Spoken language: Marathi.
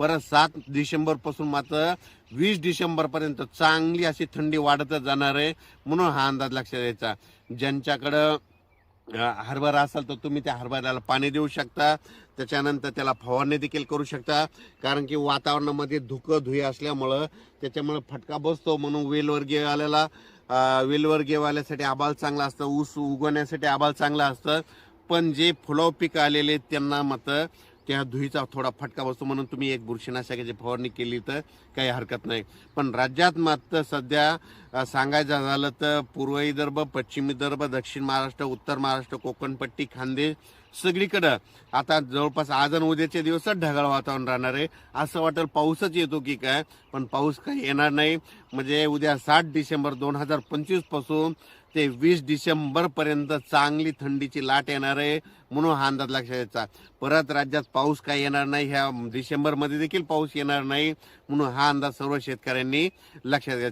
परत 7 डिसेंबरपासून मात्र 20 डिसेंबरपर्यंत चांगली अशी थंडी वाढतच जाणार आहे, म्हणून हा अंदाज लक्षात द्यायचा. ज्यांच्याकडं हरभरा असेल तर तुम्ही त्या हरभऱ्याला पाणी देऊ शकता, त्याच्यानंतर त्याला फवारणी देखील करू शकता. कारण की वातावरणामध्ये धुई असल्यामुळं त्याच्यामुळे फटका बसतो, म्हणून वेलवर्गीयवाल्यासाठी आबाळ चांगला असतं, ऊस उगवण्यासाठी आबाळ चांगला असतं. पण जे फुलाव पीक आलेले त्यांना मात्र त्या धुईचा थोडा फटका बसतो, म्हणून तुम्ही एक बुरशीनाशकाची फवारणी केली तर काही हरकत नाही. पण राज्यात मात्र सध्या सांगायचं झालं तर पूर्व विदर्भ, पश्चिम विदर्भ, दक्षिण महाराष्ट्र, उत्तर महाराष्ट्र, कोकणपट्टी, खानदेश सगळीकडं आता जवळपास आज आणि उद्याचे दिवसच ढगाळ वातावरण राहणार आहे. असं वाटेल पाऊसच येतो की काय, पण पाऊस काही येणार नाही. म्हणजे उद्या 7 डिसेंबर 2025 पासून ते 20 डिसेंबरपर्यंत चांगली थंडीची लाट येणार आहे, म्हणून हा अंदाज लक्षात घ्यायचा. परत राज्यात पाऊस काही येणार नाही, ह्या डिसेंबरमध्ये देखील पाऊस येणार नाही, म्हणून हा अंदाज सर्व शेतकऱ्यांनी लक्षात घ्यायचा.